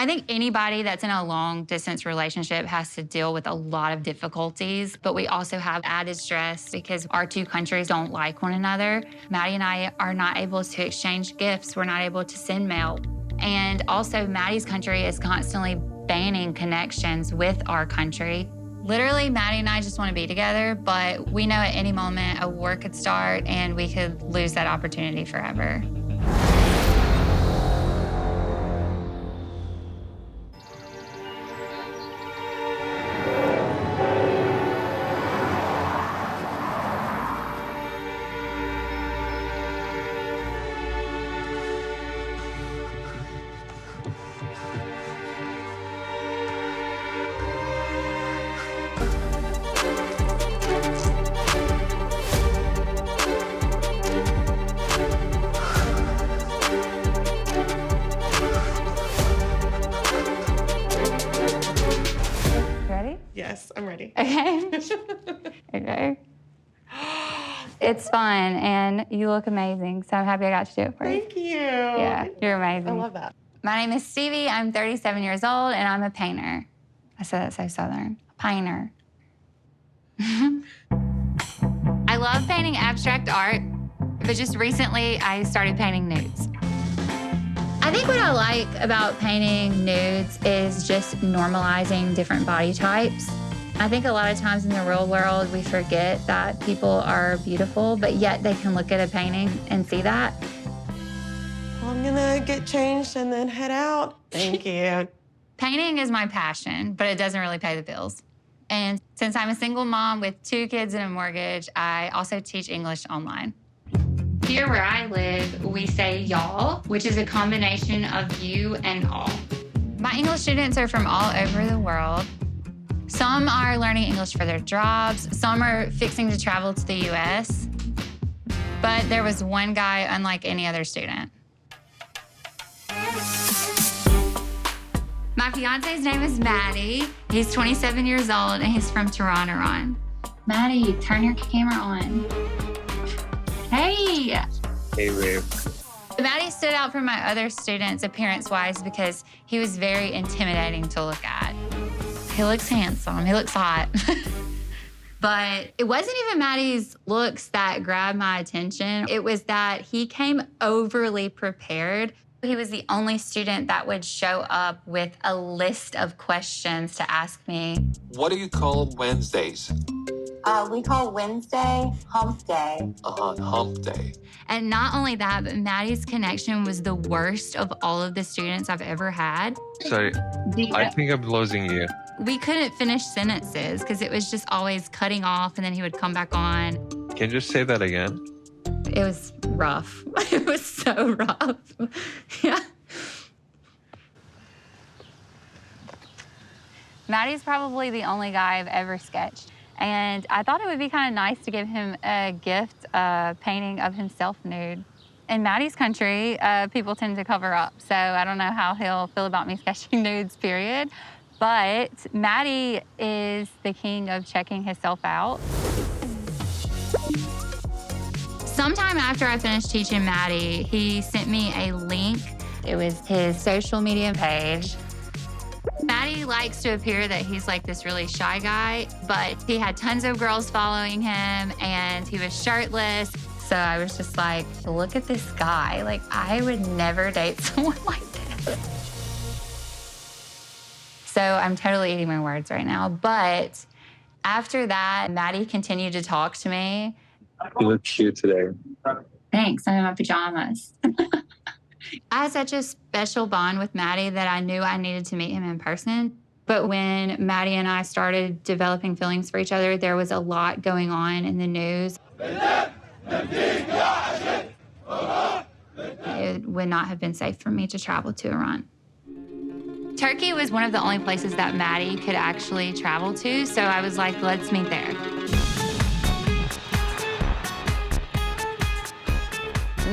I think anybody that's in a long-distance relationship has to deal with a lot of difficulties, but we also have added stress because our two countries don't like one another. Maddie and I are not able to exchange gifts. We're not able to send mail. And also, Maddie's country is constantly banning connections with our country. Literally, Maddie and I just want to be together, but we know at any moment a war could start and we could lose that opportunity forever. Yes, I'm ready. Okay. Okay. It's fun, and you look amazing, so I'm happy I got to do it for you. Thank you. Yeah, you're amazing. I love that. My name is Stevi. I'm 37 years old, and I'm a painter. I said that so Southern. A painter. I love painting abstract art, but just recently I started painting nudes. I think what I like about painting nudes is just normalizing different body types. I think a lot of times in the real world, we forget that people are beautiful, but yet they can look at a painting and see that. Well, I'm gonna get changed and then head out. Thank you. Painting is my passion, but it doesn't really pay the bills. And since I'm a single mom with 2 kids and a mortgage, I also teach English online. Here where I live, we say y'all, which is a combination of you and all. My English students are from all over the world. Some are learning English for their jobs. Some are fixing to travel to the US. But there was one guy unlike any other student. My fiance's name is Mahdi. He's 27 years old and he's from Tehran, Iran. Mahdi, turn your camera on. Hey! Hey, babe. Mahdi stood out from my other students appearance-wise because he was very intimidating to look at. He looks handsome, he looks hot. But it wasn't even Mahdi's looks that grabbed my attention. It was that he came overly prepared. He was the only student that would show up with a list of questions to ask me. What do you call Wednesdays? We call Wednesday hump day. Hump day. And not only that, but Maddie's connection was the worst of all of the students I've ever had. Sorry, I think I'm losing you. We couldn't finish sentences because it was just always cutting off and then he would come back on. Can you just say that again? It was rough. It was so rough. Yeah. Maddie's probably the only guy I've ever sketched. And I thought it would be kind of nice to give him a gift, a painting of himself nude. In Maddie's country, people tend to cover up. So I don't know how he'll feel about me sketching nudes, period. But Maddie is the king of checking himself out. Sometime after I finished teaching Maddie, he sent me a link. It was his social media page. Maddie likes to appear that he's like this really shy guy, but he had tons of girls following him and he was shirtless. So I was just like, look at this guy. Like, I would never date someone like this. So I'm totally eating my words right now. But after that, Maddie continued to talk to me. You look cute today. Thanks, I'm in my pajamas. I had such a special bond with Maddie that I knew I needed to meet him in person. But when Maddie and I started developing feelings for each other, there was a lot going on in the news. It would not have been safe for me to travel to Iran. Turkey was one of the only places that Maddie could actually travel to, so I was like, let's meet there.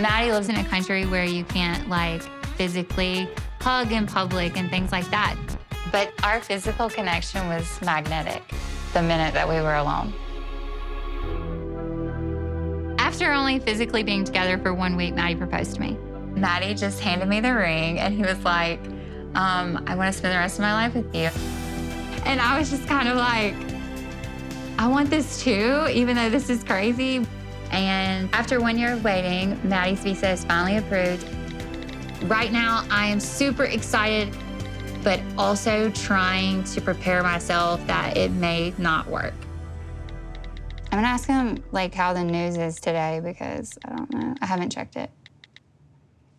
Maddie lives in a country where you can't, like, physically hug in public and things like that. But our physical connection was magnetic the minute that we were alone. After only physically being together for 1 week, Maddie proposed to me. Maddie just handed me the ring, and he was like, I want to spend the rest of my life with you. And I was just kind of like, I want this too, even though this is crazy. And after 1 year of waiting, Maddie's visa is finally approved. Right now, I am super excited, but also trying to prepare myself that it may not work. I'm gonna ask him like how the news is today because I don't know, I haven't checked it.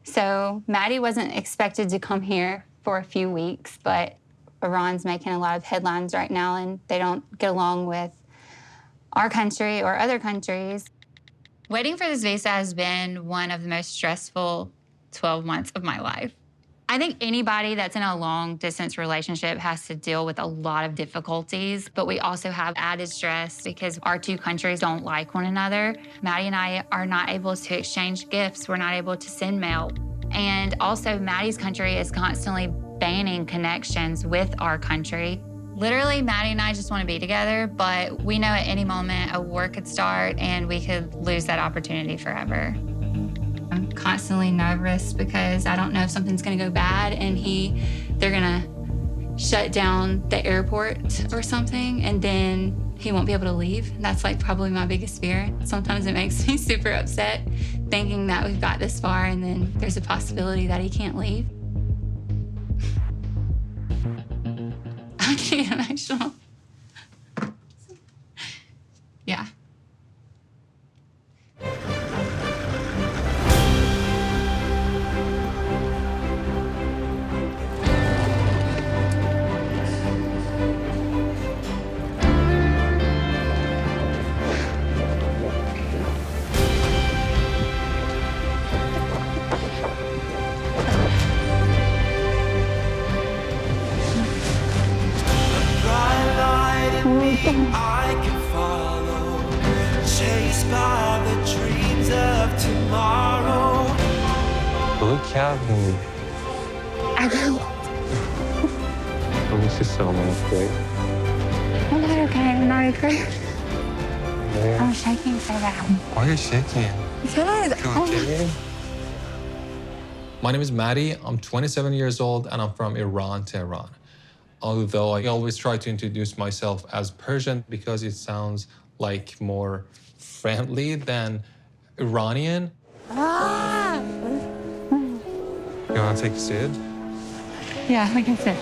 So Maddie wasn't expected to come here for a few weeks, but Iran's making a lot of headlines right now and they don't get along with our country or other countries. Waiting for this visa has been one of the most stressful 12 months of my life. I think anybody that's in a long-distance relationship has to deal with a lot of difficulties, but we also have added stress because our two countries don't like one another. Maddie and I are not able to exchange gifts. We're not able to send mail. And also, Maddie's country is constantly banning connections with our country. Literally, Maddie and I just want to be together, but we know at any moment a war could start and we could lose that opportunity forever. I'm constantly nervous because I don't know if something's gonna go bad and they're gonna shut down the airport or something and then he won't be able to leave. That's like probably my biggest fear. Sometimes it makes me super upset thinking that we've got this far and then there's a possibility that he can't leave. I'm getting emotional. Yeah. I can follow, chased by the dreams of tomorrow. Look at me. I know. I miss you so much, babe. I'm not okay. I'm not okay. Yeah. I'm shaking so bad. Why are you shaking? Because You okay? My name is Mahdi. I'm 27 years old and I'm from Iran, Tehran. Although I always try to introduce myself as Persian because it sounds like more friendly than Iranian. You want to take a seat? Yeah, like I said.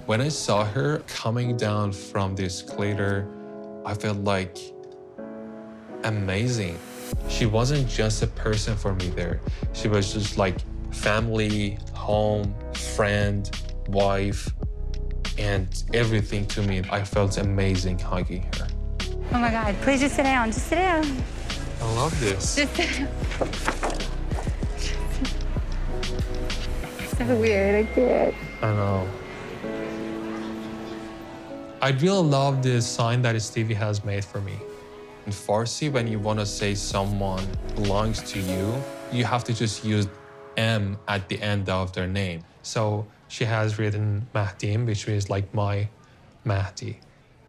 When I saw her coming down from the escalator, I felt like amazing. She wasn't just a person for me there. She was just like family, home, friend, wife, and everything to me. I felt amazing hugging her. Oh my God, please just sit down. Just sit down. I love this. Just sit down. So weird, I can't. I know. I really love the sign that Stevi has made for me. In Farsi, when you want to say someone belongs to you, you have to just use M at the end of their name. So she has written Mahdim, which is like my Mahdi.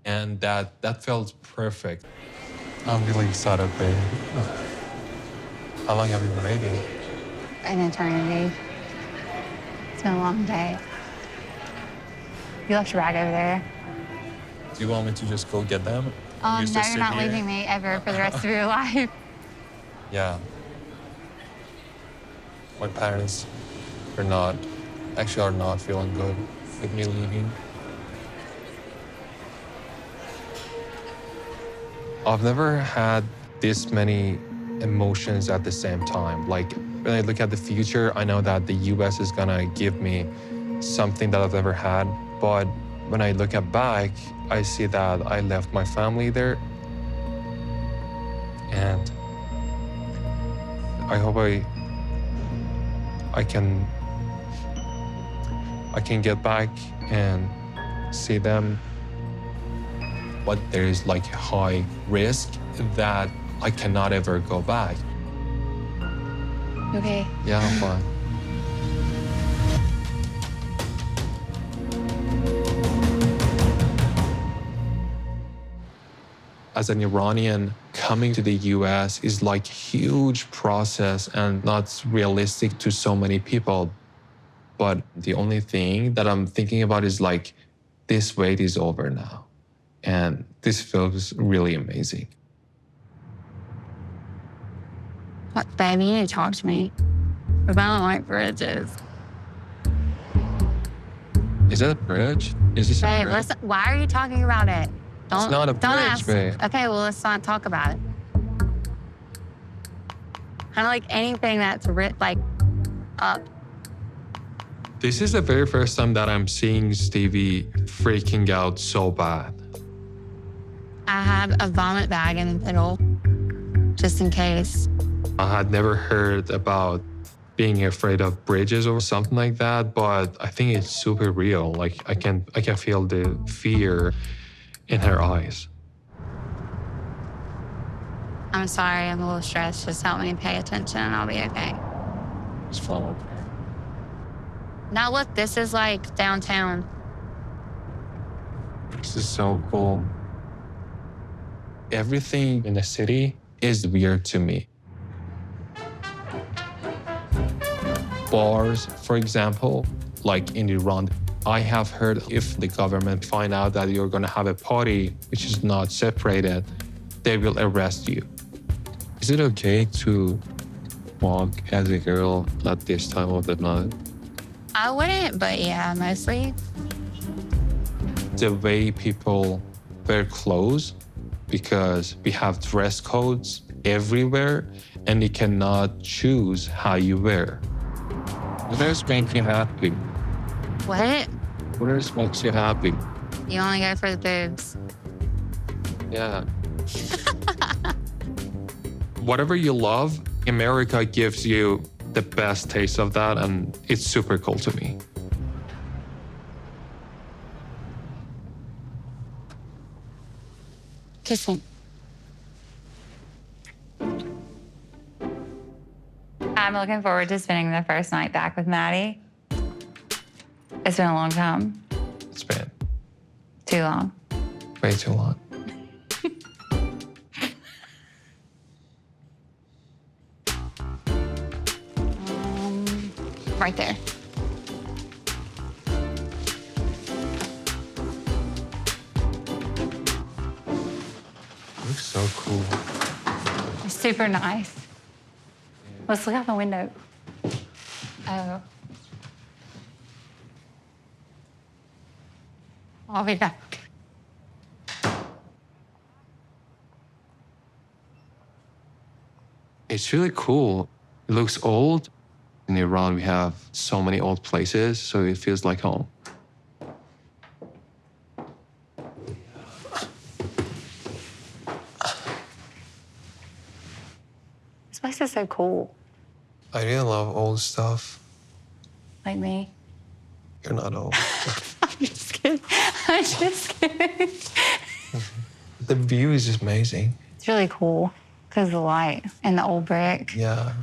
And that felt perfect. I'm really excited, babe. How long have you been waiting? An eternity. It's been a long day. You left your bag over there. Do you want me to just go get them? No, Just you're sit not here? leaving me ever for the rest of your life. Yeah. My parents are not feeling good with me leaving. I've never had this many emotions at the same time. Like, when I look at the future, I know that the US is gonna give me something that I've never had. But when I look at back, I see that I left my family there. And I hope I can get back and see them. But there is like a high risk that I cannot ever go back. Okay. Yeah, I'm fine. As an Iranian, coming to the US is like a huge process and not realistic to so many people. But the only thing that I'm thinking about is like, this wait is over now. And this feels really amazing. What, baby, you need to talk to me. Because I don't like bridges. Is that a bridge? Is this a Babe, bridge? listen, why are you talking about it? It's not a don't bridge, ask. babe. Okay, well, let's not talk about it. Kind of like anything that's like up. This is the very first time that I'm seeing Stevie freaking out so bad. I have a vomit bag in the middle, just in case. I had never heard about being afraid of bridges or something like that, but I think it's super real. Like I can feel the fear in her eyes. I'm sorry, I'm a little stressed. Just help me pay attention and I'll be okay. Just follow. Now look, this is like downtown. This is so cool. Everything in the city is weird to me. Bars, for example, like in Iran, I have heard if the government find out that you're gonna have a party which is not separated, they will arrest you. Is it okay to walk as a girl at this time of the night? I wouldn't, but yeah, mostly. The way people wear clothes, because we have dress codes everywhere and you cannot choose how you wear. What else makes you happy? What? What else makes you happy? You only go for the boobs. Yeah. Whatever you love, America gives you the best taste of that, and it's super cool to me. Kissing. I'm looking forward to spending the first night back with Maddie. It's been a long time. It's been Too long. way too long. Right there. Looks so cool. It's super nice. Let's look out the window. Oh. I'll be back. It's really cool. It looks old. In Iran, we have so many old places, so it feels like home. This place is so cool. I really love old stuff. Like me. You're not old. I'm just kidding. I'm just kidding. The view is just amazing. It's really cool because of the light and the old brick. Yeah.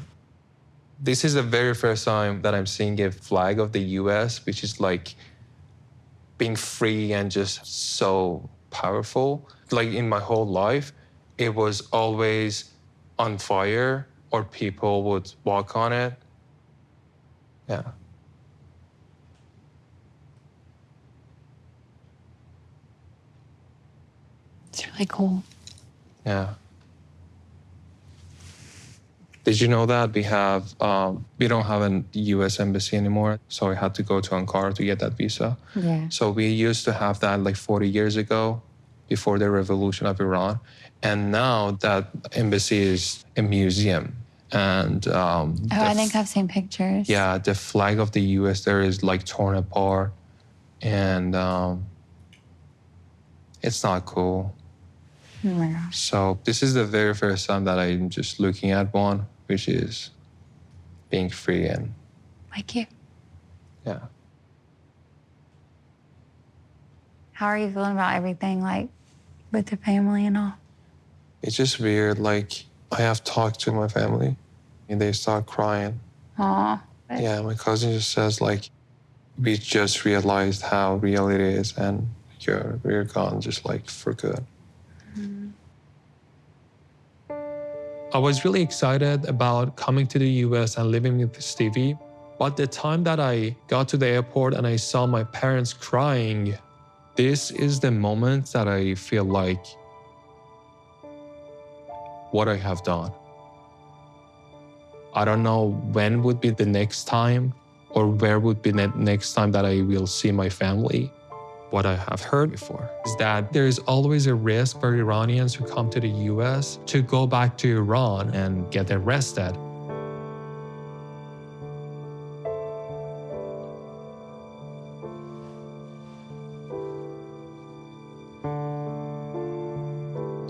This is the very first time that I'm seeing a flag of the US, which is like being free and just so powerful. Like in my whole life, it was always on fire or people would walk on it. Yeah. It's really cool. Yeah. Did you know that we don't have a U.S. embassy anymore? So I had to go to Ankara to get that visa. Yeah. So we used to have that like 40 years ago, before the revolution of Iran. And now that embassy is a museum. And I think I've seen pictures. yeah, the flag of the U.S. there is like torn apart. And it's not cool. Oh my gosh. So this is the very first time that I'm just looking at one, which is being free and Like you. yeah. How are you feeling about everything, like with the family and all? It's just weird. Like I have talked to my family and they start crying. Aw. Yeah, my cousin just says like, we just realized how real it is and we're gone just like for good. I was really excited about coming to the US and living with Stevie. But the time that I got to the airport and I saw my parents crying, this is the moment that I feel like what I have done. I don't know when would be the next time or where would be the next time that I will see my family. What I have heard before is that there is always a risk for Iranians who come to the US to go back to Iran and get arrested.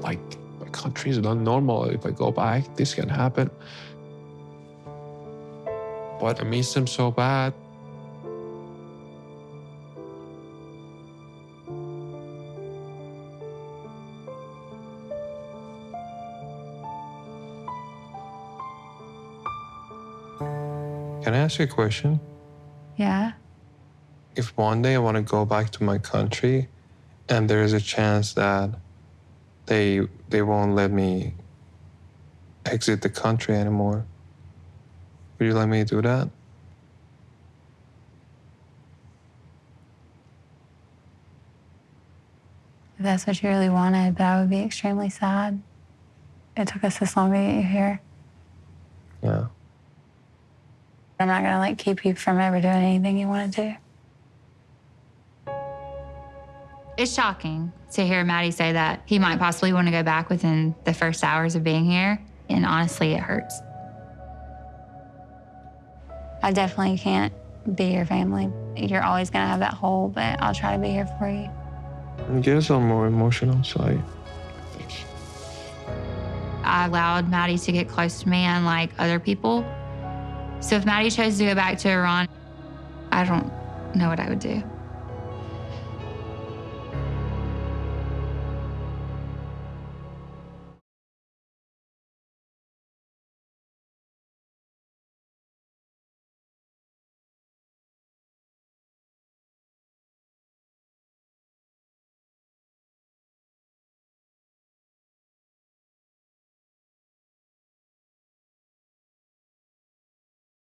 Like, my country is not normal. If I go back, this can happen. But I miss them so bad. Can I ask you a question? Yeah. If one day I want to go back to my country and there is a chance that they won't let me exit the country anymore, would you let me do that? If that's what you really wanted, but I would be extremely sad. It took us this long to get you here. Yeah. I'm not gonna keep you from ever doing anything you want to do. It's shocking to hear Mahdi say that he might possibly want to go back within the first hours of being here. And honestly, it hurts. I definitely can't be your family. You're always gonna have that hole, but I'll try to be here for you. I guess I'm more emotional, so I allowed Mahdi to get close to me, unlike other people. So if Mahdi chose to go back to Iran, I don't know what I would do.